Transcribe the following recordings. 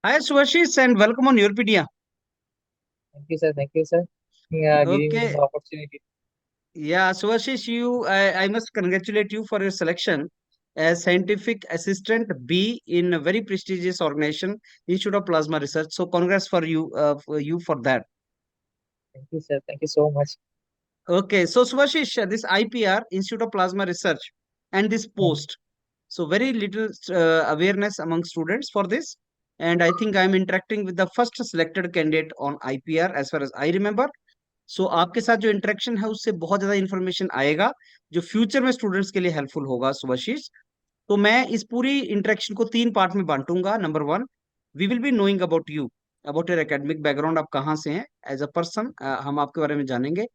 Hi Subhashish and welcome on Europedia. Thank you, sir. Thank you, sir. Giving me Okay, the opportunity. yeah, Subhashish, I must congratulate you for your selection as scientific assistant B in a very prestigious organization, Institute of Plasma Research. So congrats for you for that. Thank you, sir. Thank you so much. Okay, so Subhashish, this IPR, Institute of Plasma Research, and this Mm. post, so very little awareness among students for this, and I think I'm interacting with the first selected candidate on IPR as far as I remember. सो आपके साथ जो interaction है उससे बहुत ज्यादा information आएगा जो future में स्टूडेंट्स के लिए हेल्पफुल होगा सुभाशीष। तो मैं इस पूरी इंटरेक्शन को तीन पार्ट में बांटूंगा। Number one, we will be knowing about you, about your academic background, आप कहाँ से हैं एज अ पर्सन, हम आपके बारे में जानेंगे।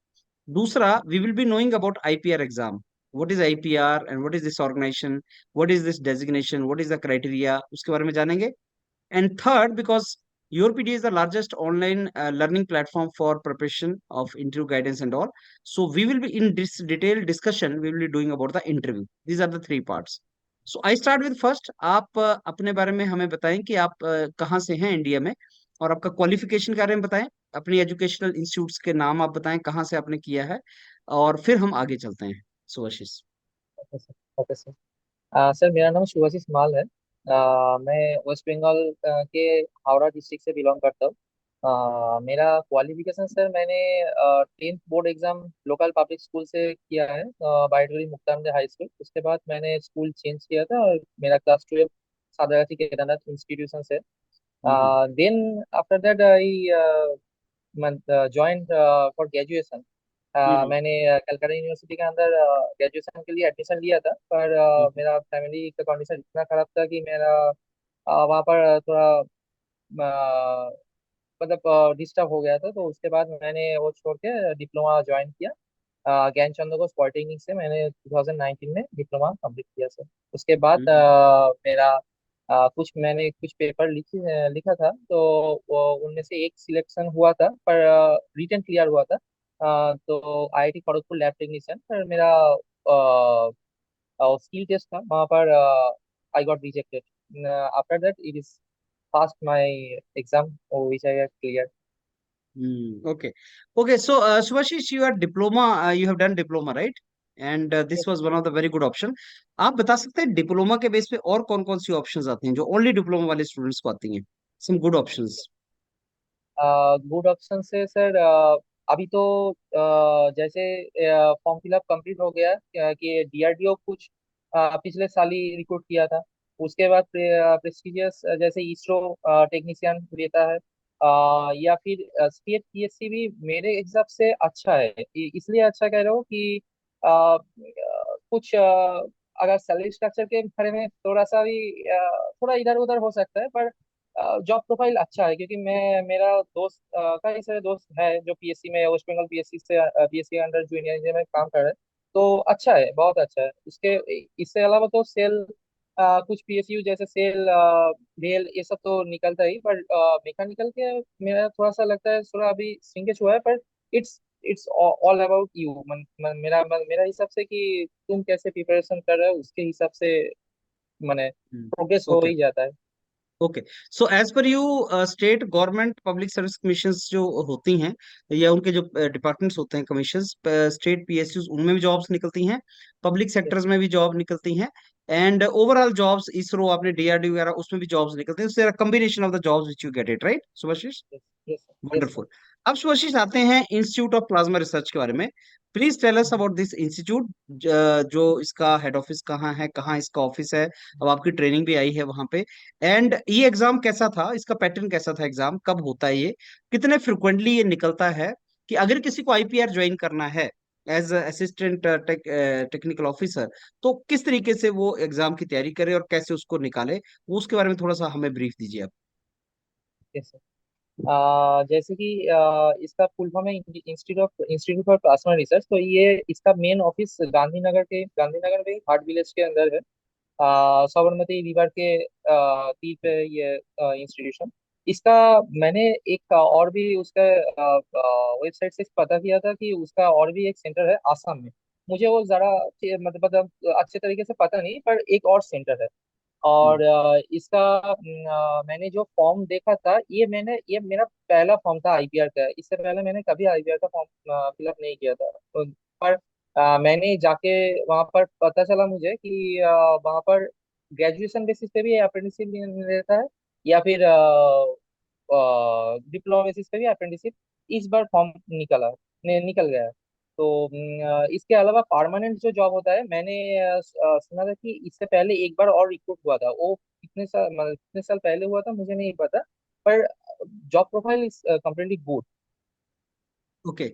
दूसरा, we will be knowing about IPR exam, what is IPR and what is this organisation, what is this designation, what is the criteria, उसके बारे में जानेंगे। And third, because YourPD is the largest online learning platform for preparation of interview guidance and all. So we will be in this detailed discussion, we will be doing about the interview. These are the three parts. So I start with first, आप अपने बारे में हमें बताएं कि आप कहाँ से हैं इंडिया में, और आपका क्वालिफिकेशन के बारे में बताएं, अपनी एजुकेशनल इंस्टीट्यूट्स के नाम आप बताएं कहाँ से आपने किया है, और फिर हम आगे चलते हैं। Subhashis. Okay sir. Okay sir. Sir, मेरा नाम शुभाशीष माल है। मैं वेस्ट बंगाल के हावड़ा डिस्ट्रिक्ट से बिलोंग करता हूँ। मेरा क्वालिफिकेशन सर, मैंने 10th board exam local public school से किया है, बाइटरी मुक्तानंद हाई स्कूल। उसके बाद मैंने स्कूल चेंज किया था और मेरा क्लास 12 सादराती केदारनाथ इंस्टीट्यूशन से। Hmm. Then after that I join for graduation. Hmm. मैंने कलकत्ता यूनिवर्सिटी के अंदर ग्रेजुएशन के लिए एडमिशन लिया था, पर हम्म। मेरा फैमिली का कंडीशन इतना खराब था कि मेरा वहाँ पर थोड़ा मतलब डिस्टर्ब हो गया था। तो उसके बाद मैंने वो छोड़ के डिप्लोमा ज्वाइन किया। ज्ञान चंद्र घोष पॉलिटेक्निक से मैंने 2019 में डिप्लोमा कंप्लीट किया सर। उसके बाद हम्म। मेरा मैंने कुछ पेपर लिखा था, तो उनमें से एक सिलेक्शन हुआ था, पर रिटन क्लियर हुआ था। तो आईआईटी खड़गपुर लैब टेक्नीशियन पर मेरा स्किल टेस्ट था वहाँ पर। I got rejected. After that it is passed my exam, which I have cleared. Okay. Okay. So, Subhashish, you are diploma. You have done diploma, right? And this Yes. was one of the very good option. आप बता सकते हैं diploma के base पे और कौन कौन सी options आती हैं जो ओनली डिप्लोमा वाले स्टूडेंट्स को आती हैं? Some good options. Good option से सर, अभी तो जैसे फॉर्म फिलअप कंप्लीट हो गया कि डीआरडीओ कुछ पिछले साल ही रिक्रूट किया था। उसके बाद प्रेस्टिजियस जैसे इसरो टेक्नीशियन देता है, या फिर स्टेट पीएससी भी मेरे हिसाब से अच्छा है। इसलिए अच्छा कह रहा हूँ कि कुछ अगर सैलरी स्ट्रक्चर के बारे में थोड़ा सा भी थोड़ा इधर उधर हो सकता है, पर जॉब प्रोफाइल अच्छा है, क्योंकि मैं मेरा दोस्त कई सारे दोस्त है जो पीएससी में, वेस्ट बंगाल पीएससी से पीएससी के अंडर जूनियर इंजीनियर में काम कर रहे हैं। तो अच्छा है, बहुत अच्छा है। उसके इससे अलावा तो सेल, कुछ पीएसयू जैसे सेल, भेल, ये सब तो निकलता ही, पर मैकेनिकल के मेरा थोड़ा सा लगता है थोड़ा अभी श्रिंकेज हुआ है। पर it's it's all about you. मेरा हिसाब से कि तुम कैसे प्रिपरेशन कर रहे हो, उसके हिसाब से मैंने प्रोग्रेस हो ओके। ही जाता है। Okay. So as per you, state government public service commissions जो होती हैं या उनके जो डिपार्टमेंट्स होते हैं, कमीशंस, स्टेट पीएसयूज, उनमें भी जॉब्स निकलती हैं, पब्लिक सेक्टर्स में भी जॉब निकलती हैं, एंड ओवरऑल जॉब्स, इसरो, आपने डीआरडी वगैरह, उसमें भी जॉब्स निकलती हैं। Combination of the jobs which you get it, right Subhashish? Yes. Yes. Yes sir. Wonderful. अब सुभाषिश आते हैं इंस्टीट्यूट ऑफ प्लाज्मा रिसर्च के बारे में। Please tell us about this institute, जो इसका हेड ऑफिस कहाँ है, कहाँ इसका ऑफिस है, अब आपकी ट्रेनिंग भी आई है वहां पे, एंड ये एग्जाम कैसा था, इसका पैटर्न कैसा था, एग्जाम कब होता है, ये कितने फ्रिक्वेंटली ये निकलता है, कि अगर किसी को आईपीआर ज्वाइन करना है एज असिस्टेंट टेक्निकल ऑफिसर, तो किस तरीके से वो एग्जाम की तैयारी करे और कैसे उसको निकाले, वो उसके बारे में थोड़ा सा हमें ब्रीफ दीजिए आप। Yes sir. जैसे कि इसका फुल फॉर्म है इंस्टीट्यूट फॉर प्लाज्मा रिसर्च। तो ये इसका मेन ऑफिस गांधीनगर में हार्ट विलेज के अंदर है। साबरमती रिवर के तीर पे ये इंस्टीट्यूशन। इसका मैंने एक और भी उसका वेबसाइट से पता किया था कि उसका और भी एक सेंटर है आसाम में। मुझे वो जरा मतलब अच्छे तरीके से पता नहीं, पर एक और सेंटर है। और हम्म, इसका मैंने जो फॉर्म देखा था, ये मेरा पहला फॉर्म था आईपीआर का। इससे पहले मैंने कभी आईपीआर का फॉर्म फिलअप नहीं किया था। पर मैंने जाके वहाँ पर पता चला मुझे कि वहाँ पर ग्रेजुएशन बेसिस पे भी अप्रेंटिसशिप रहता है, या फिर डिप्लोमा बेसिस पे भी अप्रेंटिसशिप इस बार फॉर्म निकल गया है। तो इसके अलावा परमानेंट जो जॉब होता है, मैंने सुना था कि इससे पहले एक बार और रिक्रूट हुआ था। वो कितने साल, मतलब कितने साल पहले हुआ था मुझे नहीं पता। पर job profile is completely good. Okay.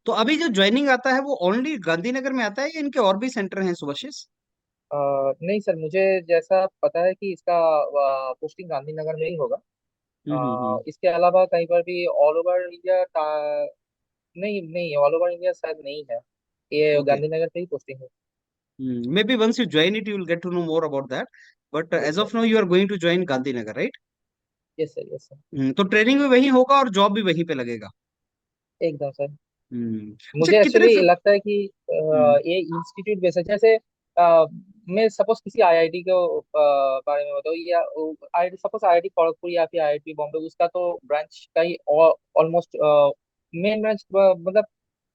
तो अभी जो ज्वाइनिंग आता है वो ओनली गांधीनगर में आता है या इनके और भी सेंटर हैं सुभाषिस? नहीं सर, मुझे जैसा पता है कि इसका पोस्टिंग गांधीनगर में ही होगा। हम्म। इसके अलावा कहीं पर भी ऑल ओवर इंडिया, नहीं नहीं, ऑल ओवर इंडिया शायद नहीं है। ये ओके। गांधीनगर पे ही पोस्टिंग है। Maybe once you join it, you will get to know more about that. But yes as sir. of now, you are going to join Gandhinagar, right? Yes sir. Yes sir. तो training भी वहीं होगा और job भी वहीं पे लगेगा। एकदम सर। अच्छा, मुझे कितने एक्चुअली फिर? लगता है कि हम्म। ये इंस्टीट्यूट बेस है। जैसे मैं सपोज किसी आईआईटी को बारे में बताऊँ, या आई सपोज आईआईटी खड़गपुर या फिर आईआईटी बॉम्बे, उसका तो ब्रांच का ही ऑलमोस्ट मेन ब्रांच, मतलब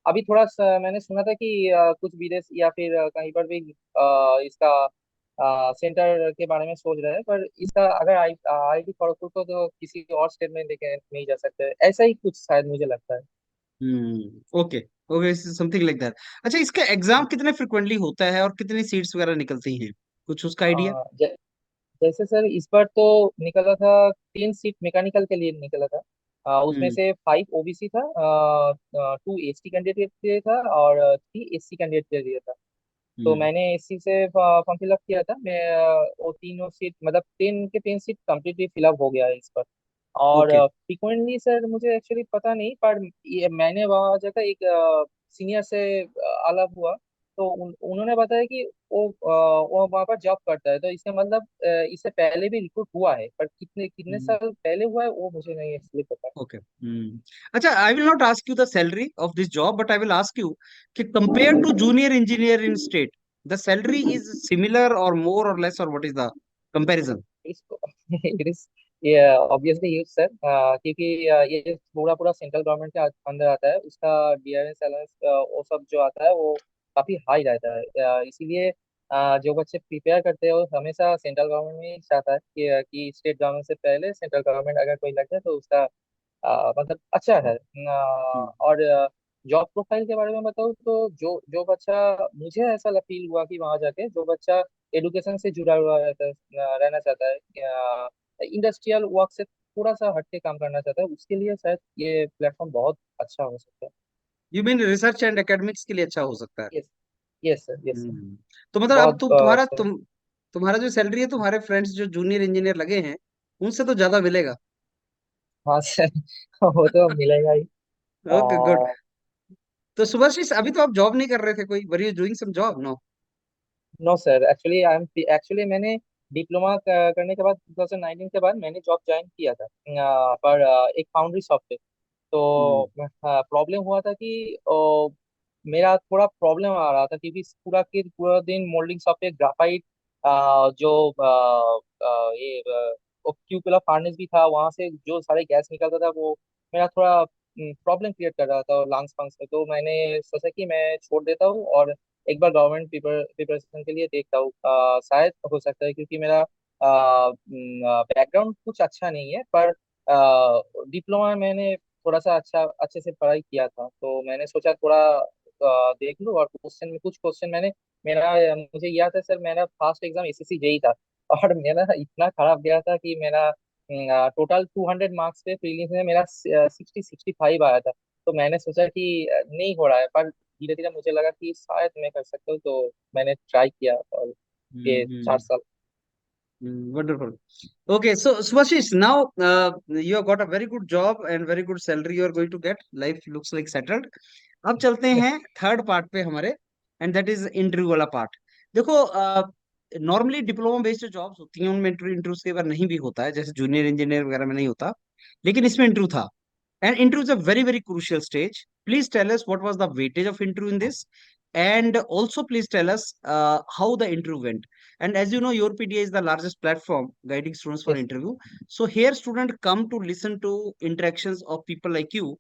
अभी थोड़ा सा मैंने सुना था कि कुछ विदेश या फिर कहीं पर भी इसका सेंटर के बारे में सोच रहे हैं। पर इसका अगर आईआईटी खड़गपुर को तो किसी और स्टेट में लेके नहीं जा सकते, ऐसा ही कुछ शायद मुझे लगता है। Okay. Okay, something like that. अच्छा, इसका एग्जाम कितने फ्रिक्वेंटली होता है और कितनी सीट्स वगैरह निकलती हैं? कुछ उसका आइडिया? जैसे सर इस बार तो निकला था, 3 सीट मैकेनिकल के लिए निकला था। उसमें हम्म। से 5 ओबीसी था, 2 एसटी कैंडिडेट के लिए था, और 3 एससी कैंडिडेट के लिए था। तो हम्म। मैंने एससी से फॉर्म फिलअप किया था। मैं वो तीनों सीट, मतलब 10 के 10 सीट कम्प्लीटली फिलअप हो गया है इस पर। और ओके। फ्रिक्वेंटली सर मुझे एक्चुअली पता नहीं, पर ये मैंने वहाँ जगह एक सीनियर से अलग हुआ, तो उन्होंने बताया कि वो वहाँ पर जॉब करता है। तो इसका मतलब इससे पहले भी रिक्रूट हुआ है, पर कितने कितने साल पहले हुआ है वो मुझे नहीं एक्चुअली पता। ओके। अच्छा, I will not ask you the salary of this job, but I will ask you कि compare to junior engineer in state, the salary is similar और मोर और लेस, और व्हाट इज द कंपैरिजन? इसको it is, ये obviously use sir, क्योंकि ये पूरा पूरा सेंट्रल गवर्नमेंट के अंदर आता है। उसका डीआरएस अलाउंस वो सब जो आता है वो काफी हाई रहता है। इसीलिए जो बच्चे प्रिपेयर करते हैं वो हमेशा सेंट्रल गवर्नमेंट में ही चाहता है कि स्टेट गवर्नमेंट से पहले सेंट्रल गवर्नमेंट अगर कोई लग जाए तो उसका मतलब अच्छा है। और जॉब प्रोफाइल के बारे में बताऊँ तो जो जो बच्चा, मुझे ऐसा फील हुआ कि वहां जाके जो बच्चा एडुकेशन से जुड़ा हुआ रहना चाहता है, इंडस्ट्रियल वर्क से थोड़ा सा हट के काम करना चाहता है, उसके लिए शायद ये प्लेटफॉर्म बहुत अच्छा हो सकता है। You mean research and academics के लिए अच्छा हो सकता है? Yes. Yes sir. Yes sir. तो मतलब अब बहुत अच्छा। तुम्हारा जो सैलरी है, तुम्हारे फ्रेंड्स जो जूनियर इंजीनियर लगे हैं उनसे तो ज्यादा मिलेगा। हाँ सर। वो तो मिलेगा ही। Okay, good. तो सुभाषिस, अभी तो आप जॉब नहीं कर रहे थे कोई? Were you doing some job? No? No sir, actually I am actually मैंने डिप्लोमा करने के बाद 2019 के बाद मैंने जॉब ज्वाइन किया था, पर एक फाउंड्री शॉप पे। हम्म। तो प्रॉब्लम हुआ था कि मेरा थोड़ा प्रॉब्लम आ रहा था, क्योंकि पूरा के पूरा दिन मोल्डिंग शॉप पे ग्राफाइट, जो ये क्यूकुला फार्नेस भी था, वहां से जो सारे गैस निकलता था वो मेरा थोड़ा प्रॉब्लम क्रिएट कर रहा था लंग्स फंग्स में। तो मैंने सोचा कि मैं छोड़ देता हूँ और एक बार गवर्नमेंट प्रिपरेशन के लिए देखता हूँ। शायद हो सकता है, क्योंकि मेरा बैकग्राउंड कुछ अच्छा नहीं है, पर डिप्लोमा में मैंने थोड़ा सा अच्छे से पढ़ाई किया था। तो मैंने सोचा थोड़ा देख लूँ, और क्वेश्चन में कुछ क्वेश्चन मैंने, मुझे याद है सर, मेरा फर्स्ट एग्जाम एसएससी जेई था। और मेरा इतना खराब गया था कि मेरा टोटल 200 मार्क्स पे प्रीलिम्स में मेरा 65 आया था। तो मैंने सोचा कि नहीं हो रहा है, पर धीरे धीरे मुझे लगा कि शायद मैं कर सकता हूँ, तो मैंने ट्राई किया, और ये 4 साल। Wonderful. Okay, so Subhashish, now you have got a very good job and very good salary you are going to get. Life looks like settled. अब चलते हैं थर्ड पार्ट पे हमारे, एंड दैट इज इंटरव्यू वाला part. देखो, normally diploma based जो jobs होती हैं उनमें इंटरव्यू कई बार नहीं भी होता है, जैसे जूनियर इंजीनियर वगैरह में नहीं होता, लेकिन इसमें इंटरव्यू था। And interview is a very very crucial stage. Please tell us what was the weightage of interview in this, And also, please tell us how the interview went. And as you know, your PDA is the largest platform guiding students for Yes. interview. So here student come to listen to interactions of people like you,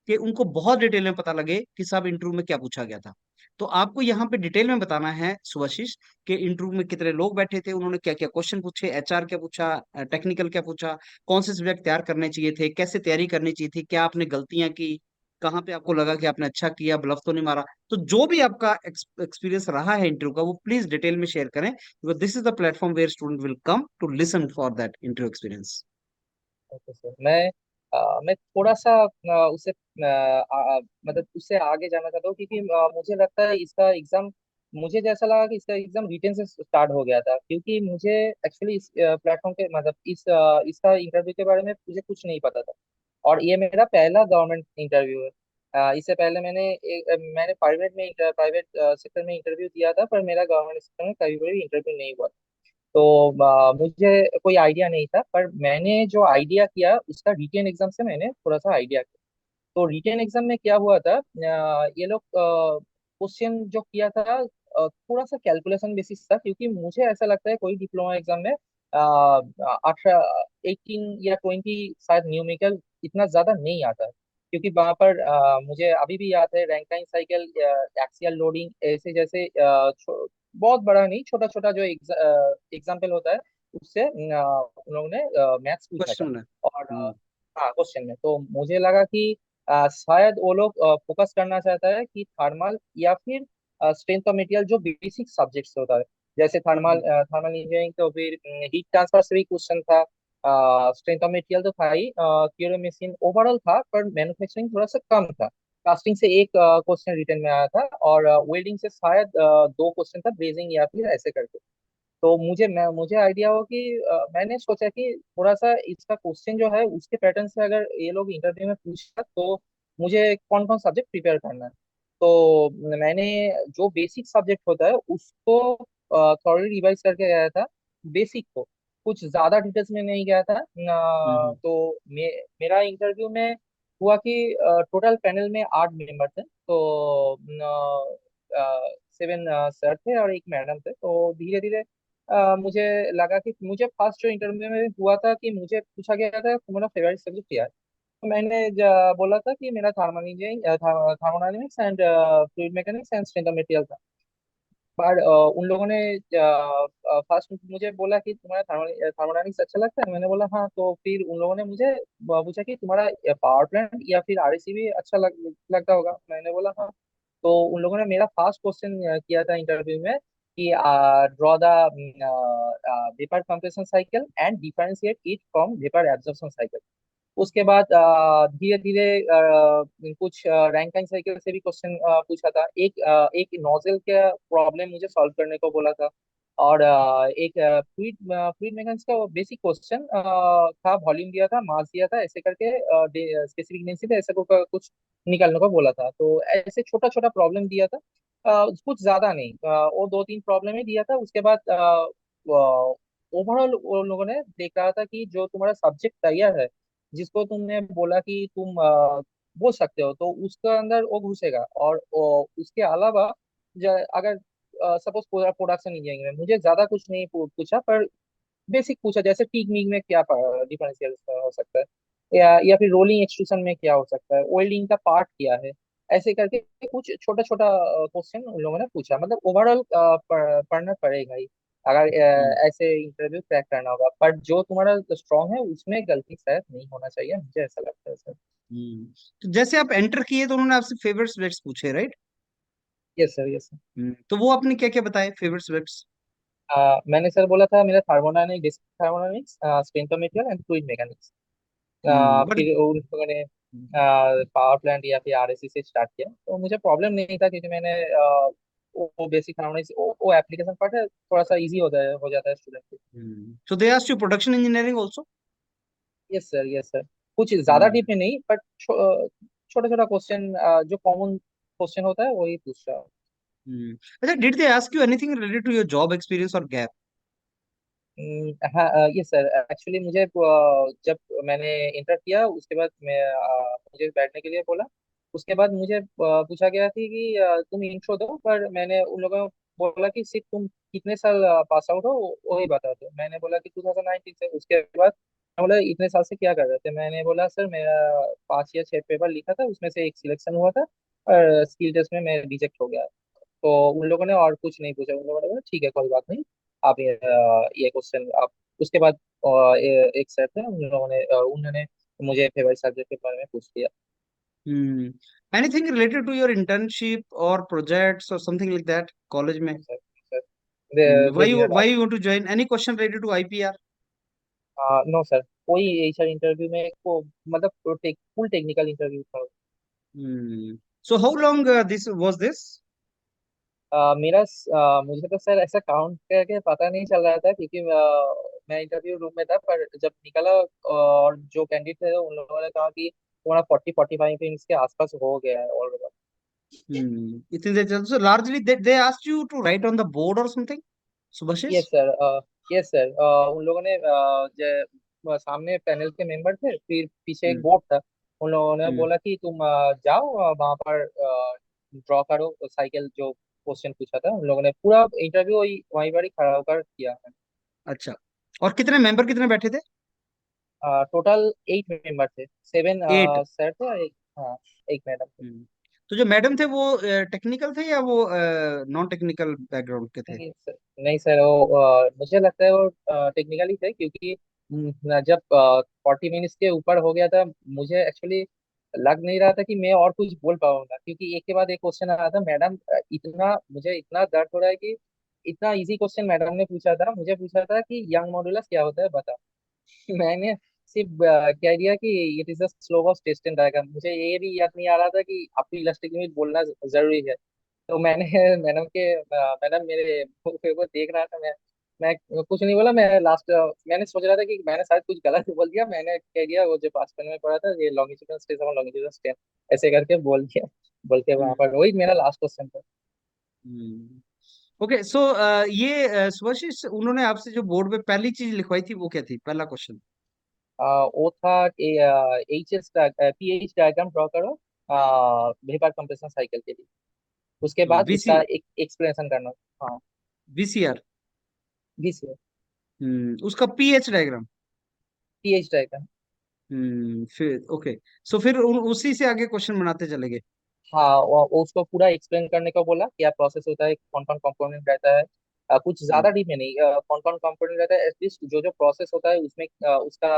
कि उनको बहुत detail में पता लगे कि साहब interview में क्या पूछा गया था। तो आपको यहाँ पे डिटेल में बताना है सुभाशीष, कि इंटरव्यू में कितने लोग बैठे थे, उन्होंने क्या क्या क्वेश्चन पूछे, एचआर क्या पूछा, टेक्निकल क्या पूछा, कौन से सब्जेक्ट तैयार करने चाहिए थे, कैसे तैयारी करनी चाहिए थी, क्या आपने गलतियां की, कहाँ पे आपको लगा कि आपने अच्छा किया, ब्लफ तो नहीं मारा। तो जो भी आपका एक्सपीरियंस रहा है इंटरव्यू का, वो प्लीज डिटेल में शेयर करें, because this is the platform where student will come to listen for that interview experience. Okay sir, मैं थोड़ा सा उससे मतलब उससे आगे जाना चाहता हूँ, क्योंकि मुझे लगता है इसका एग्जाम, मुझे जैसा लगा कि इसका एग्जाम रिटेन से स्टार्ट हो गया था, क्योंकि मुझे एक्चुअली इस प्लेटफॉर्म के मतलब इसका इंटरव्यू के बारे में मुझे कुछ नहीं पता था। और ये मेरा पहला गवर्नमेंट इंटरव्यू है। इससे पहले मैंने प्राइवेट सेक्टर में इंटरव्यू दिया था, पर मेरा गवर्नमेंट सेक्टर में कभी भी इंटरव्यू नहीं हुआ। तो मुझे कोई आइडिया नहीं था, पर मैंने जो आइडिया किया उसका रिटेन एग्जाम से मैंने थोड़ा सा आइडिया किया। तो रिटेन एग्जाम में क्या हुआ था, ये लोग क्वेश्चन जो किया था थोड़ा सा कैलकुलेशन बेसिस था, क्योंकि मुझे ऐसा लगता है कोई डिप्लोमा एग्जाम में 18 या 20 शायद न्यूमेरिकल इतना ज्यादा नहीं आता है। क्योंकि वहां पर मुझे अभी भी याद है, रैंकाइन साइकिल, एक्सियल लोडिंग, ऐसे जैसे बहुत बड़ा नहीं, छोटा छोटा जो एग्जाम्पल होता है, उससे उन लोगों ने मैथ्स पूछा था। क्वेश्चन है। और हाँ, क्वेश्चन में तो मुझे लगा कि शायद वो लोग फोकस करना चाहता है कि थर्मल या फिर स्ट्रेंथ ऑफ मटेरियल, जो बेसिक सब्जेक्ट्स होता है, जैसे थर्मल हम्म। थर्मल इंजीनियरिंग, तो फिर हीट ट्रांसफर से भी क्वेश्चन था। स्ट्रेंथ ऑफ मटेरियल तो था ही, क्यूरियो मशीन ओवरऑल था, पर मैन्युफैक्चरिंग थोड़ा सा कम था। कास्टिंग से एक क्वेश्चन रिटर्न में आया था, और वेल्डिंग से शायद दो क्वेश्चन था, ब्रेजिंग या फिर ऐसे करके। तो मुझे आइडिया हो कि मैंने सोचा कि थोड़ा सा इसका क्वेश्चन जो है उसके पैटर्न से अगर ये लोग इंटरव्यू में पूछा, तो मुझे कौन कौन सब्जेक्ट प्रिपेयर करना है। तो मैंने जो बेसिक सब्जेक्ट होता है उसको थोड़ी रिवाइज करके गया था, बेसिक को, कुछ ज्यादा डिटेल्स में नहीं गया था। हम्म। तो मेरा इंटरव्यू में हुआ कि टोटल पैनल में 8 मेंबर थे, तो 7 सर थे और एक मैडम थे। तो धीरे धीरे मुझे लगा कि मुझे फर्स्ट जो इंटरव्यू में हुआ था कि मुझे पूछा गया था तुम्हारा फेवरेट सब्जेक्ट क्या है। तो मैंने बोला था कि मेरा thermodynamics and fluid mechanics and strength of material था। पर उन लोगों ने फर्स्ट मुझे बोला कि तुम्हारा थर्मोडायनेमिक्स अच्छा लगता है, मैंने बोला हाँ। तो फिर उन लोगों ने मुझे पूछा कि तुम्हारा पावर प्लांट या फिर RAC भी अच्छा लगता होगा, मैंने बोला हाँ। तो उन लोगों ने मेरा फर्स्ट क्वेश्चन किया था इंटरव्यू में कि draw the vapour compression cycle and differentiate it from vapour absorption cycle. उसके बाद धीरे धीरे कुछ रैंकाइन साइकिल से भी क्वेश्चन पूछा था। एक नोजल का प्रॉब्लम मुझे सॉल्व करने को बोला था। और एक फ्लूइड फ्लूइड मैकेनिक्स का बेसिक क्वेश्चन था, वॉल्यूम दिया था, मास दिया था, ऐसे करके स्पेसिफिक डेंसिटी ऐसे कुछ निकालने को बोला था। तो ऐसे छोटा छोटा प्रॉब्लम दिया था, कुछ ज्यादा नहीं, वो 2-3 प्रॉब्लम ही दिया था। उसके बाद ओवरऑल वो लोगों ने देखा था कि जो तुम्हारा सब्जेक्ट तैयार है, जिसको तुमने बोला कि तुम बोल सकते हो, तो उसके अंदर वो घुसेगा। और उसके अलावा अगर सपोज प्रोडक्शन इंजीनियरिंग में मुझे ज्यादा कुछ नहीं पूछा, पर बेसिक पूछा, जैसे टीक मीक में क्या डिफरेंशियल हो सकता है, या फिर रोलिंग एक्सट्रूशन में क्या हो सकता है, वेल्डिंग का पार्ट क्या है, ऐसे करके कुछ छोटा छोटा क्वेश्चन उन लोगों ने पूछा। मतलब ओवरऑल पढ़ना पड़ेगा ही अगर हम्म। ऐसे इंटरव्यू क्रैक करना होगा, पर जो तुम्हारा स्ट्रांग है उसमें गलती शायद नहीं होना चाहिए, मुझे ऐसा लगता है सर। हम्म। तो जैसे आप एंटर किए तो उन्होंने आपसे फेवरेट सब्जेक्ट्स पूछे, right? Yes sir, yes sir. तो वो आपने क्या क्या बताए फेवरेट सब्जेक्ट्स? मैंने सर बोला था मेरा thermodynamics, basic thermodynamics, strength of material and fluid mechanics. But फिर उन लोगों ने पावर प्लांट या फिर RAC से स्टार्ट किया, तो मुझे प्रॉब्लम नहीं था, क्योंकि मैंने वो बेसिक हार्मोनिक्स, वो एप्लीकेशन पार्ट है, थोड़ा सा इजी हो जाता है स्टूडेंट के। so they asked you production engineering also? Yes sir, yes sir. कुछ ज्यादा हम्म। डीप में नहीं, बट छोटा छोटा क्वेश्चन, जो कॉमन क्वेश्चन होता है वही पूछ रहा हूँ। अच्छा, did they ask you anything related to your job experience or gap? हाँ, यस सर। एक्चुअली जब मैंने इंटर किया उसके बाद मुझे बैठने के लिए बोला। उसके बाद मुझे पूछा गया थी कि तुम इंट्रो दो, पर मैंने उन लोगों को बोला कि सिर्फ तुम कितने साल पास आउट हो वही बता दो। मैंने बोला कि 2019 से। उसके बाद मैं बोला इतने साल से क्या कर रहे थे। मैंने बोला सर मेरा 5 या 6 पेपर लिखा था, उसमें से एक सिलेक्शन हुआ था और स्किल टेस्ट में मैं रिजेक्ट हो गया। तो उन लोगों ने और कुछ नहीं पूछा, उन लोगों ने बोला ठीक है कोई बात नहीं, आप ये क्वेश्चन आप। उसके बाद एक सर थे, उन लोगों ने उन्होंने मुझे फेवरेट सब्जेक्ट के बारे में पूछ लिया। Hmm. Anything related to your internship or projects or something like that, college में? Sir sir they Why you didn't why ask. you want to join? Any question related to IPR? No sir, कोई HR interview में को मतलब full technical interview था। Hmm. So how long this was this? मुझे तो sir ऐसा count करके पता नहीं चल रहा था, क्योंकि मैं इंटरव्यू रूम में था, पर जब निकला और जो कैंडिडेट थे उन लोगों ने कहा कि तुम्हारा 40-45 मिनट्स के आसपास हो गया है already. Hmm. It is so largely they asked you to write on the board or something, yes Subhashish? Sir, yes sir, उन लोगों ने सामने पैनल के मेंबर थे, फिर पीछे एक Hmm. बोर्ड था। उन लोगों ने Hmm. बोला कि तुम जाओ वहां पर ड्रॉ करो साइकिल, जो क्वेश्चन पूछा था उन लोगों ने पूरा इंटरव्यू वही वहीं पर ही खड़ा होकर किया। अच्छा, और कितने मेंबर कितने बैठे थे? टोटल 8 मेंबर थे, 7 एट। सर थे और एक, हाँ, एक मैडम थे। तो जो मैडम थे वो टेक्निकल थे या वो नॉन टेक्निकल बैकग्राउंड के थे? नहीं सर, नहीं सर, वो मुझे लगता है वो टेक्निकली थे, क्योंकि जब 40 मिनट्स के ऊपर हो गया था, मुझे एक्चुअली लग नहीं रहा था कि मैं और कुछ बोल पाऊंगा, क्योंकि एक के बाद एक क्वेश्चन आ रहा था। मैडम इतना मुझे इतना दर्द हो रहा है कि इतना इजी क्वेश्चन मैडम ने पूछा था, मुझे पूछा था कि यंग मॉड्यूलस क्या होता है बता। मैंने सिर्फ कह दिया कि it is a slow of test and diagram. मुझे ये भी याद नहीं आ रहा था कि आपको इलास्टिक लिमिट बोलना जरूरी है। तो मैंने मैडम मेरे मुंह को देख रहा था। मैं कुछ नहीं बोला। मैं लास्ट मैंने सोच रहा था कि मैंने शायद कुछ गलत बोल दिया। मैंने कह दिया वो जो पास में पढ़ा था, ये लॉन्गिट्यूडनल स्ट्रेस और लॉन्गिट्यूडनल स्ट्रेन, ऐसे करके बोल दिया। बोल के वहां पर वही मेरा लास्ट क्वेश्चन था। ओके, सो ये सुभाषिश उन्होंने आपसे जो बोर्ड पे पहली चीज लिखवाई थी वो क्या थी, पहला क्वेश्चन? वो था H S P H diagram draw करो वेपर कंप्रेशन साइकिल के लिए। उसके बाद वीसी उसका एक एक्सप्लेनेशन करना। हाँ, वीसीआर। दिस उसका pH diagram. P H diagram. फिर ओके, सो फिर उसी से आगे क्वेश्चन बनाते चले गए। हाँ, वो उसको पूरा एक्सप्लेन करने को बोला, क्या प्रोसेस होता है, कौन कौन कंपोनेंट रहता है। कुछ हम्म ज्यादा डीप में नहीं, कौन कौन कंपोनेंट रहता है, एटलीस्ट जो जो प्रोसेस होता है उसमें उसका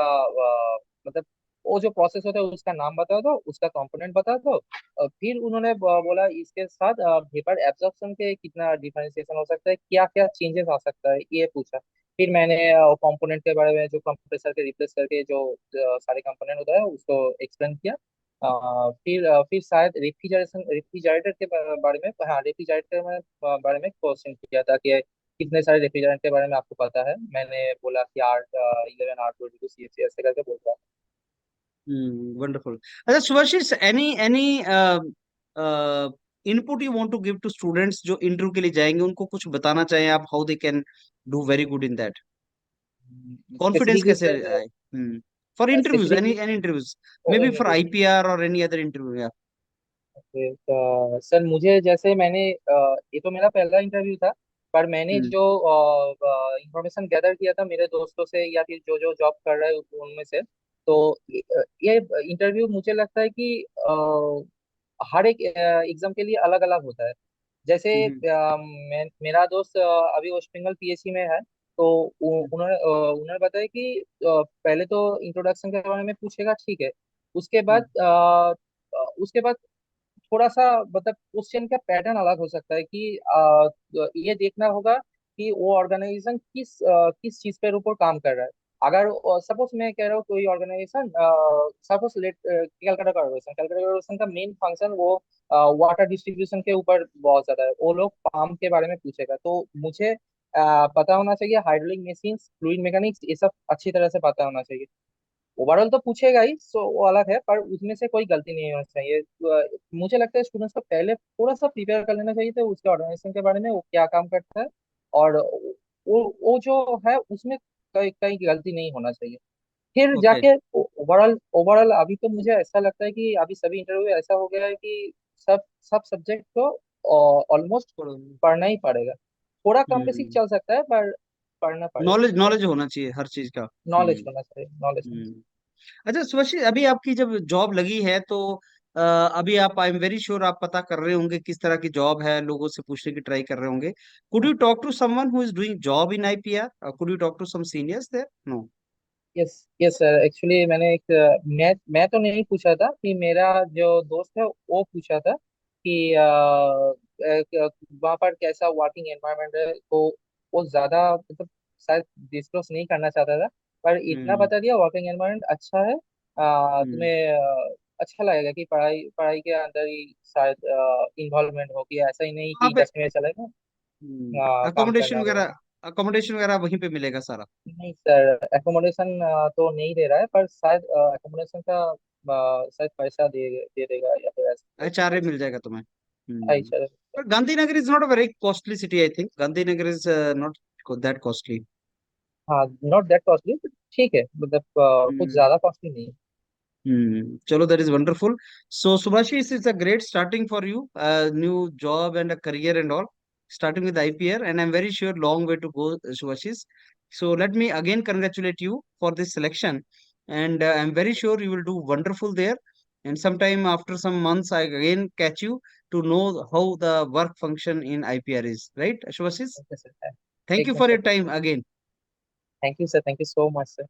मतलब वो जो प्रोसेस होता है उसका नाम बता दो, उसका कंपोनेंट बता दो। फिर उन्होंने बोला इसके साथ वेपर एब्जॉर्प्शन के कितना डिफरेंशिएशन हो सकता है, क्या क्या चेंजेस आ सकता है, ये पूछा। फिर मैंने कंपोनेंट के बारे में, जो कंप्रेसर के रिप्लेस करके जो सारे कंपोनेंट होता है उसको एक्सप्लेन किया। फिर शायद रेफ्रिजरेटर के बारे में, हाँ, रेफ्रिजरेटर में बारे में क्वेश्चन किया था कि कितने सारे रेफ्रिजरेंट के बारे में आपको पता है। मैंने बोला कि R11 R22 CFC ऐसे करके बोल रहा। वंडरफुल। अच्छा Subhashish, any input you want to give to students जो इंटरव्यू के लिए जाएंगे, उनको कुछ बताना चाहें आप, how they can do very good in that? Confidence specifically कैसे सर, आए? For interviews, specifically any any interviews, may be for IPR और एनी अदर इंटरव्यू। सर मुझे जैसे मैंने ये तो मेरा पहला इंटरव्यू था, पर मैंने हम्म जो इंफॉर्मेशन गैदर किया था मेरे दोस्तों से या फिर जो जो जॉब कर रहे हैं उनमें से, तो ये इंटरव्यू मुझे लगता है कि हर एक एग्जाम के लिए अलग अलग होता है। जैसे हम्म मेरा दोस्त अभी वेस्ट बंगाल पीएससी में है, तो उन्होंने बताया कि पहले तो इंट्रोडक्शन के बारे में पूछेगा, ठीक है। उसके बाद हम्म उसके बाद थोड़ा सा मतलब क्वेश्चन का पैटर्न अलग हो सकता है कि ये देखना होगा कि वो ऑर्गेनाइजेशन किस चीज पे ऊपर काम कर रहा है। अगर सपोज मैं कह रहा हूँ कोई organisation, suppose let Calcutta organisation, Calcutta organisation का मेन फंक्शन वो वाटर डिस्ट्रीब्यूशन के ऊपर बहुत ज्यादा है, वो लोग पाम के बारे में पूछेगा। तो मुझे पता होना चाहिए हाइड्रोलिक मशीन्स, फ्लूइड मैकेनिक्स, ये सब अच्छी तरह से पता होना चाहिए। ओवरऑल तो पूछेगा ही, सो वो अलग है, पर उसमें से कोई गलती नहीं होनी चाहिए। मुझे लगता है स्टूडेंट्स को पहले थोड़ा सा प्रिपेयर कर लेना चाहिए, तो उसके ऑर्गेनाइजेशन के बारे में, वो क्या काम करता है, और वो जो है उसमें कहीं कहीं गलती नहीं होना चाहिए। फिर ओके। जाके ओवरऑल ओवरऑल अभी तो मुझे ऐसा लगता है कि अभी सभी इंटरव्यू ऐसा हो गया है कि सब सब सब्जेक्ट को ऑलमोस्ट पढ़ना ही पड़ेगा। थोड़ा कम बेसिक हम्म। चल सकता है पर पढ़ना नॉलेज पड़ेगा। नॉलेज होना चाहिए हर चीज का। नॉलेज होना चाहिए, नॉलेज होना चाहिए। हम्म। अच्छा सुभाषी, अभी आपकी जब जॉब लगी है तो अभी आप, आई एम वेरी श्योर, आप पता कर रहे होंगे किस तरह की जॉब है, लोगों से पूछने की ट्राई कर रहे होंगे। Could you talk to someone who is doing job in IPR? Could you talk to some seniors there? No? Yes, yes sir, actually मैंने एक मैं तो नहीं पूछा था कि मेरा जो दोस्त है वो पूछा था कि वहाँ पर कैसा वर्किंग एनवायरनमेंट है, तो वो ज्यादा मतलब शायद डिस्क्लोज नहीं करना चाहता था। पर इतना हम्म। बता दिया वर्किंग एनवायरनमेंट अच्छा है। हम्म। तुम्हें अच्छा लगेगा कि पढ़ाई पढ़ाई के अंदर ही शायद इन्वॉल्वमेंट होगी, ऐसा ही नहीं वहाँ कि पे 10 मिनट चलेगा काम अकोमोडेशन करना वगैरह, रहेगा। अकोमोडेशन वगैरह वहीं पे मिलेगा सारा? नहीं सर, एकोमोडेशन तो नहीं दे रहा है, पर शायद एकोमोडेशन का शायद पैसा दे देगा या फिर ऐसा कुछ एचआरए है। मिल जाएगा तुम्हें। आई सर। पर Gandhinagar is not a very costly city, I think Gandhinagar is not that costly. हाँ, नॉट दैट कॉस्टली, ठीक है, मतलब कुछ ज्यादा कॉस्टली नहीं है। Chalo, that is wonderful. So, Subhashis, it's a great starting for you, a new job and a career and all, starting with IPR, and I'm very sure long way to go, Subhashis. So, let me again congratulate you for this selection, and I'm very sure you will do wonderful there. And sometime after some months, I again catch you to know how the work function in IPR is, right, Subhashis? ठीक है sir, Thank ठीक you है for sir. your time again. Thank you sir, thank you so much sir.